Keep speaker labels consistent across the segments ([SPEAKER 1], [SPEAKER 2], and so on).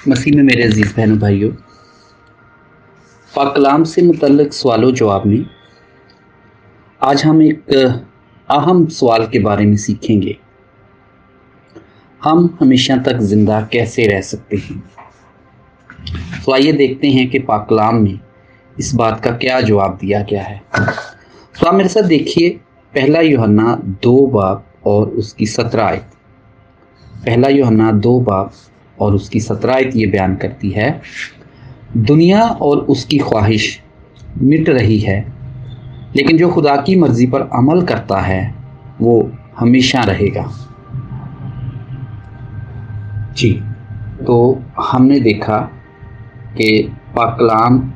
[SPEAKER 1] मसीह में मेरे अजीज़ बहनों भाइयों, पाक कलाम से मुतल्लिक़ सवालों जवाब में आज हम एक अहम सवाल के बारे में सीखेंगे। हम हमेशा तक ज़िंदा कैसे रह सकते हैं? तो आइए देखते हैं कि पाक कलाम में इस बात का क्या जवाब दिया गया है। तो आप मेरे साथ देखिए, पहला यूहन्ना 2 बाब और उसकी 17 आयत। पहला यूहन्ना 2 बाब और उसकी 17 आयत ये बयान करती है, दुनिया और उसकी ख्वाहिश मिट रही है, लेकिन जो खुदा की मर्जी पर अमल करता है वो हमेशा रहेगा। जी, तो हमने देखा कि पाक कलाम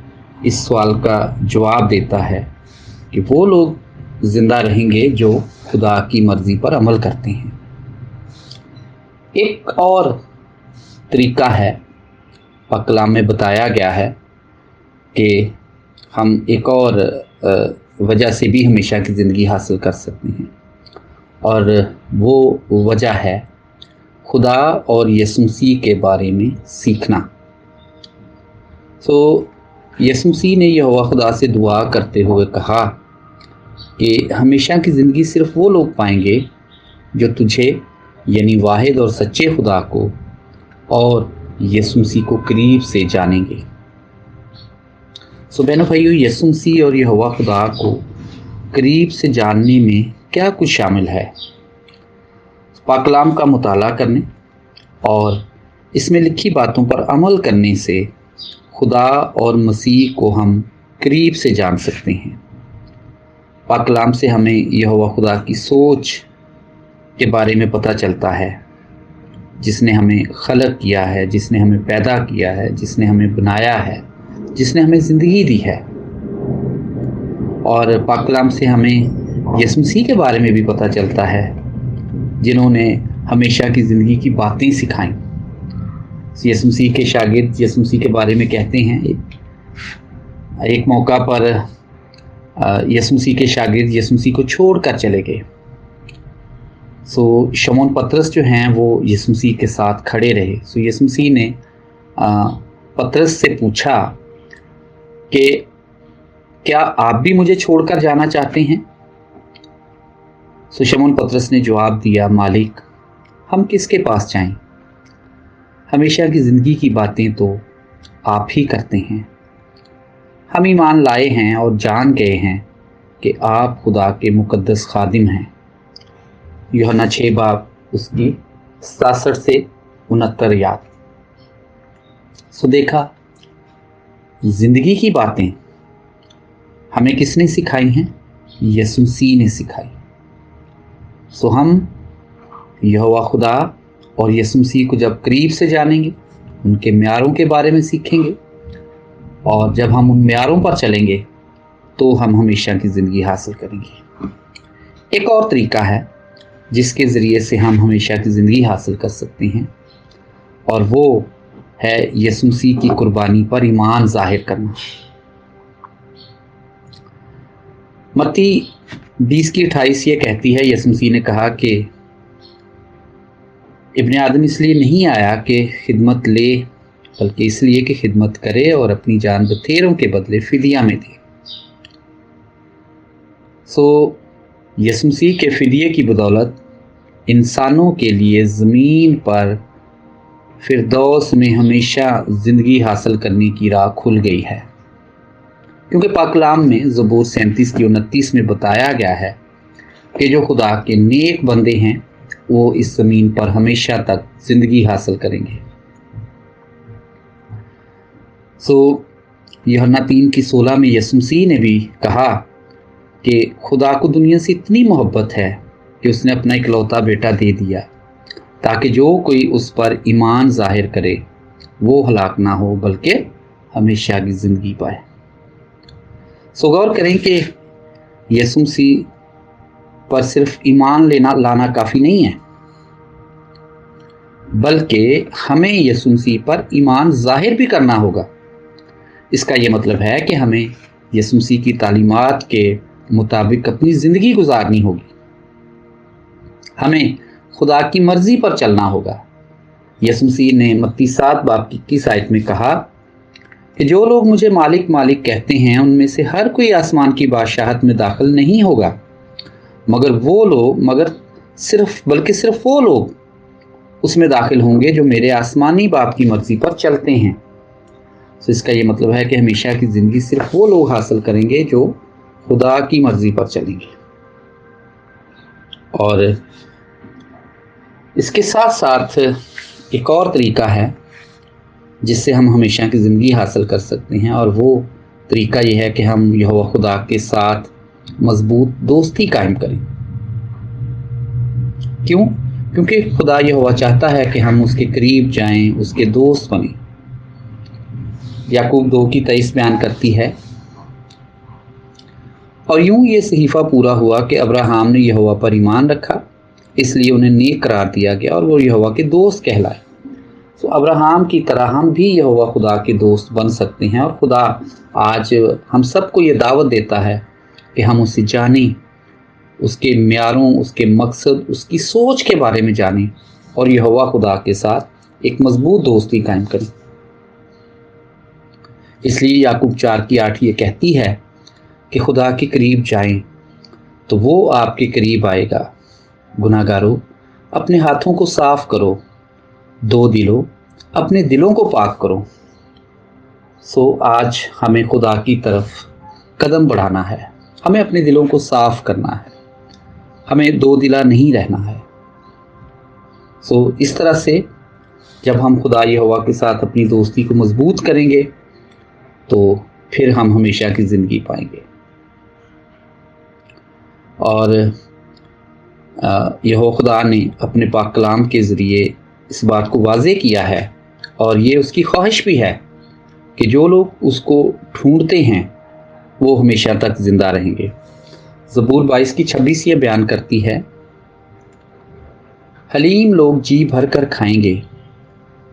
[SPEAKER 1] इस सवाल का जवाब देता है कि वो लोग ज़िंदा रहेंगे जो खुदा की मर्जी पर अमल करते हैं। एक और तरीका है, पाक कलाम में बताया गया है कि हम एक और वजह से भी हमेशा की ज़िंदगी हासिल कर सकते हैं, और वो वजह है खुदा और यीशु मसीह के बारे में सीखना। तो यीशु मसीह ने यहोवा खुदा से दुआ करते हुए कहा कि हमेशा की ज़िंदगी सिर्फ वो लोग पाएंगे जो तुझे यानी वाहिद और सच्चे खुदा को और यीशु मसीह को करीब से जानेंगे। सो बहनों भाइयों, यीशु मसीह और यहोवा खुदा को करीब से जानने में क्या कुछ शामिल है? पाक कलाम का मुताला करने और इसमें लिखी बातों पर अमल करने से खुदा और मसीह को हम करीब से जान सकते हैं। पाक कलाम से हमें यहोवा खुदा की सोच के बारे में पता चलता है, जिसने हमें खलक किया है, जिसने हमें पैदा किया है, जिसने हमें बनाया है, जिसने हमें ज़िंदगी दी है। और पाक कलाम से हमें यीशु मसीह के बारे में भी पता चलता है, जिन्होंने हमेशा की ज़िंदगी की बातें सिखाई। यीशु मसीह के शागिर्द यीशु मसीह के बारे में कहते हैं, एक मौका पर यीशु मसीह के शागिर्द यीशु मसीह को छोड़ कर चले गए। सो शमौन पतरस जो हैं वो यीशु मसीह के साथ खड़े रहे। सो यीशु मसीह ने पतरस से पूछा कि क्या आप भी मुझे छोड़कर जाना चाहते हैं? सो शमौन पतरस ने जवाब दिया, मालिक, हम किसके पास जाएं? हमेशा की ज़िंदगी की बातें तो आप ही करते हैं। हम ईमान लाए हैं और जान गए हैं कि आप खुदा के मुकद्दस खादिम हैं। यूहन्ना 6 बाब उसकी 67 से 69 याद। सो देखा, ज़िंदगी की बातें हमें किसने सिखाई हैं? यीशु मसीह ने सिखाई। सो हम यहोवा खुदा और यीशु मसीह को जब करीब से जानेंगे, उनके म्यारों के बारे में सीखेंगे, और जब हम उन म्यारों पर चलेंगे तो हम हमेशा की ज़िंदगी हासिल करेंगे। एक और तरीका है जिसके ज़रिए से हम हमेशा की ज़िंदगी हासिल कर सकते हैं, और वो है यीशु मसीह की कुर्बानी पर ईमान ज़ाहिर करना। मत्ती 20:28 ये कहती है, यीशु मसीह ने कहा कि इब्ने आदम इसलिए नहीं आया कि खिदमत ले, बल्कि इसलिए कि खिदमत करे और अपनी जान बथेरों के बदले फिदिया में दे। सो यीशु मसीह के फिदिये की बदौलत इंसानों के लिए ज़मीन पर फिरदौस में हमेशा ज़िंदगी हासिल करने की राह खुल गई है, क्योंकि पाक कलाम में ज़बूर 37:29 में बताया गया है कि जो खुदा के नेक बंदे हैं वो इस ज़मीन पर हमेशा तक ज़िंदगी हासिल करेंगे। सो यूहन्ना 3:16 में यीशु मसीह ने भी कहा कि खुदा को दुनिया से इतनी मोहब्बत है कि उसने अपना इकलौता बेटा दे दिया, ताकि जो कोई उस पर ईमान ज़ाहिर करे वो हलाक ना हो, बल्कि हमेशा की ज़िंदगी पाए। सो गौर करें कि यीशु मसीह पर सिर्फ ईमान लाना काफ़ी नहीं है, बल्कि हमें यीशु मसीह पर ईमान ज़ाहिर भी करना होगा। इसका ये मतलब है कि हमें यीशु मसीह की तालीमात के मुताबिक अपनी ज़िंदगी गुजारनी होगी। हमें खुदा की मर्ज़ी पर चलना होगा, यसुम मसीह ने मत्ती 7 बाब की 21 आयत में कहा कि जो लोग मुझे मालिक मालिक कहते हैं उनमें से हर कोई आसमान की बादशाहत में दाखिल नहीं होगा, बल्कि सिर्फ वो लोग उसमें दाखिल होंगे जो मेरे आसमानी बाप की मर्जी पर चलते हैं। तो इसका ये मतलब है कि हमेशा की ज़िंदगी सिर्फ वो लोग हासिल करेंगे जो खुदा की मर्जी पर चलेंगे। और इसके साथ साथ एक और तरीका है जिससे हम हमेशा की ज़िंदगी हासिल कर सकते हैं, और वो तरीका ये है कि हम यहोवा खुदा के साथ मजबूत दोस्ती कायम करें। क्यों? क्योंकि खुदा यहोवा चाहता है कि हम उसके करीब जाएं, उसके दोस्त बने। याकूब 2:23 बयान करती है, और यूं ये सहीफा पूरा हुआ कि अब्राहम ने यहोवा पर ईमान रखा, इसलिए उन्हें नेक करार दिया गया और वो यहोवा के दोस्त कहलाए। तो अब्राहम की तरह हम भी यहोवा खुदा के दोस्त बन सकते हैं, और खुदा आज हम सबको ये दावत देता है कि हम उसे जानें, उसके म्यारों, उसके मकसद, उसकी सोच के बारे में जानें और यहोवा खुदा के साथ एक मजबूत दोस्ती कायम करें। इसलिए याकूब 4:8 ये कहती है कि खुदा के करीब जाएं तो वो आपके करीब आएगा। गुनाहगारों, अपने हाथों को साफ करो, दो दिलों, अपने दिलों को पाक करो। सो आज हमें खुदा की तरफ कदम बढ़ाना है, हमें अपने दिलों को साफ करना है, हमें दो दिला नहीं रहना है। सो इस तरह से जब हम खुदा यहोवा के साथ अपनी दोस्ती को मजबूत करेंगे तो फिर हम हमेशा की ज़िंदगी पाएंगे। और यहोवा खुदा ने अपने पाक कलाम के ज़रिए इस बात को वाज़े किया है, और ये उसकी ख्वाहिश भी है कि जो लोग उसको ढूंढते हैं वो हमेशा तक ज़िंदा रहेंगे। ज़बूर 22:26 ये बयान करती है, हलीम लोग जी भर कर खाएंगे,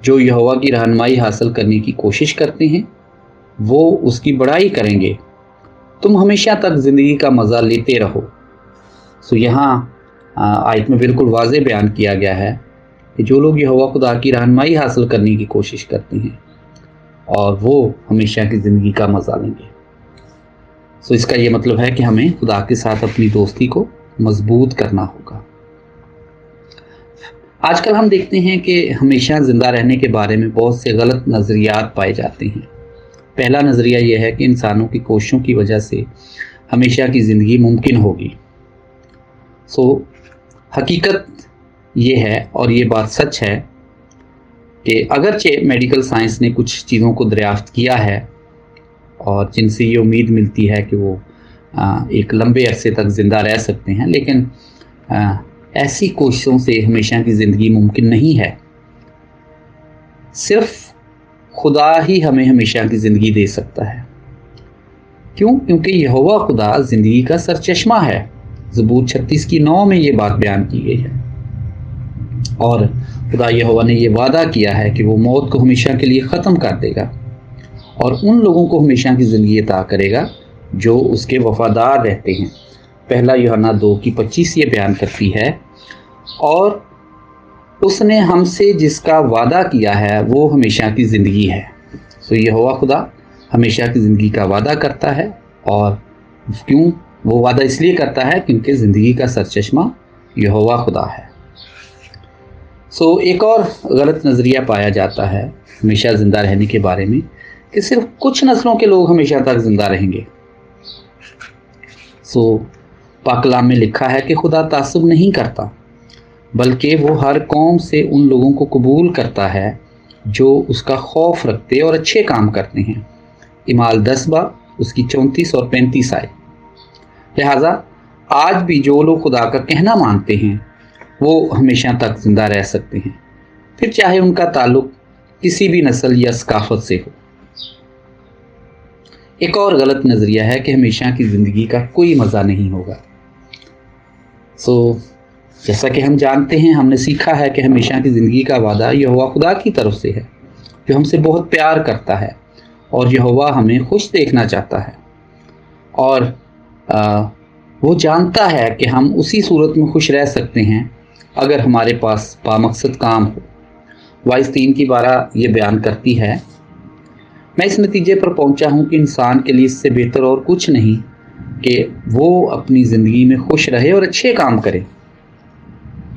[SPEAKER 1] जो यहोवा की रहनुमाई हासिल करने की कोशिश करते हैं वो उसकी बड़ाई करेंगे। तुम हमेशा तक ज़िंदगी का मज़ा लेते रहो। सो यहाँ आयत में बिल्कुल वाज़े बयान किया गया है कि जो लोग यहोवा खुदा की रहनुमाई हासिल करने की कोशिश करते हैं और वो हमेशा की ज़िंदगी का मज़ा लेंगे। सो इसका ये मतलब है कि हमें खुदा के साथ अपनी दोस्ती को मजबूत करना होगा। आजकल हम देखते हैं कि हमेशा ज़िंदा रहने के बारे में बहुत से गलत नज़रियात पाए जाते हैं। पहला नज़रिया यह है कि इंसानों की कोशिशों की वजह से हमेशा की ज़िंदगी मुमकिन होगी। सो हकीकत ये है, और ये बात सच है, कि अगरचे मेडिकल साइंस ने कुछ चीज़ों को दरियाफ्त किया है और जिनसे ये उम्मीद मिलती है कि वो एक लंबे अरसे तक ज़िंदा रह सकते हैं, लेकिन ऐसी कोशिशों से हमेशा की ज़िंदगी मुमकिन नहीं है। सिर्फ खुदा ही हमें हमेशा की ज़िंदगी दे सकता है। क्यों? क्योंकि यहोवा खुदा ज़िंदगी का सरचश्मा है। ज़बूर 36:9 में ये बात बयान की गई है, और खुदा यहोवा ने ये वादा किया है कि वो मौत को हमेशा के लिए ख़त्म कर देगा और उन लोगों को हमेशा की ज़िंदगी अता करेगा जो उसके वफादार रहते हैं। पहला यूहन्ना 2:25 ये बयान करती है, और उसने हमसे जिसका वादा किया है वो हमेशा की ज़िंदगी है। सो यहोवा खुदा हमेशा की ज़िंदगी का वादा करता है, और क्यों वो वादा इसलिए करता है? क्योंकि ज़िंदगी का सरचश्मा यहोवा खुदा है। सो एक और गलत नज़रिया पाया जाता है हमेशा ज़िंदा रहने के बारे में, कि सिर्फ कुछ नस्लों के लोग हमेशा तक ज़िंदा रहेंगे। सो पाक कलाम में लिखा है कि खुदा तासुब नहीं करता, बल्कि वो हर कौम से उन लोगों को कबूल करता है जो उसका खौफ रखते और अच्छे काम करते हैं। इमाल 10 बाब उसकी 34 और 35 आए। लिहाजा आज भी जो लोग खुदा का कहना मानते हैं वो हमेशा तक ज़िंदा रह सकते हैं, फिर चाहे उनका ताल्लुक किसी भी नस्ल या सकाफत से हो। एक और गलत नज़रिया है कि हमेशा की ज़िंदगी का कोई मज़ा नहीं होगा। जैसा कि हम जानते हैं, हमने सीखा है कि हमेशा की ज़िंदगी का वादा यहोवा खुदा की तरफ से है, जो हमसे बहुत प्यार करता है, और यहोवा हमें खुश देखना चाहता है, और वो जानता है कि हम उसी सूरत में खुश रह सकते हैं अगर हमारे पास बामकसद काम हो। वाइस 3 की 12 ये बयान करती है, मैं इस नतीजे पर पहुंचा हूं कि इंसान के लिए इससे बेहतर और कुछ नहीं कि वो अपनी ज़िंदगी में खुश रहे और अच्छे काम करे।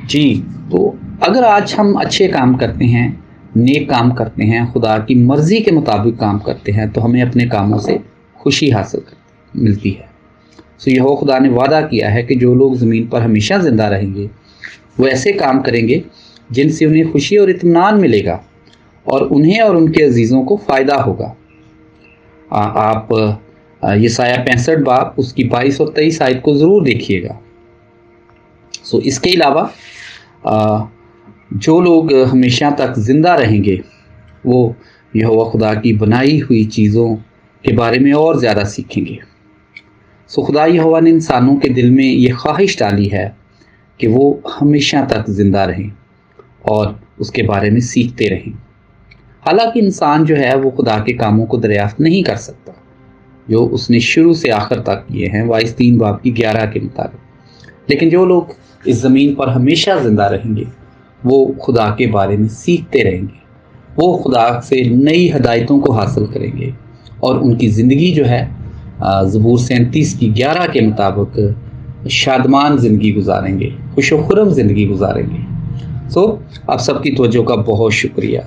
[SPEAKER 1] जी, तो अगर आज हम अच्छे काम करते हैं, नेक काम करते हैं, खुदा की मर्ज़ी के मुताबिक काम करते हैं, तो हमें अपने कामों से खुशी हासिल मिलती है। सो यहोवा खुदा ने वादा किया है कि जो लोग ज़मीन पर हमेशा ज़िंदा रहेंगे, वो ऐसे काम करेंगे जिनसे उन्हें खुशी और इत्मीनान मिलेगा और उन्हें और उनके अजीज़ों को फ़ायदा होगा। आप यशायाह 65 बाब उसकी 22 और 23 आयत को ज़रूर देखिएगा। सो इसके अलावा जो लोग हमेशा तक ज़िंदा रहेंगे, वो यहोवा खुदा की बनाई हुई चीज़ों के बारे में और ज़्यादा सीखेंगे। सो खुदा यहोवा ने इंसानों के दिल में ये ख्वाहिश डाली है कि वो हमेशा तक ज़िंदा रहें और उसके बारे में सीखते रहें। हालांकि इंसान जो है वो खुदा के कामों को दरियाफ्त नहीं कर सकता जो उसने शुरू से आखिर तक किए हैं, वाइस 3 बाब की 11 के मुताबिक। लेकिन जो लोग इस ज़मीन पर हमेशा ज़िंदा रहेंगे, वो खुदा के बारे में सीखते रहेंगे, वो खुदा से नई हदायतों को हासिल करेंगे और उनकी ज़िंदगी जो है ज़बूर 37 की 11 के मुताबिक शादमान ज़िंदगी गुजारेंगे, खुश व खुर्रम ज़िंदगी गुजारेंगे। सो आप सबकी तवज्जो का बहुत शुक्रिया।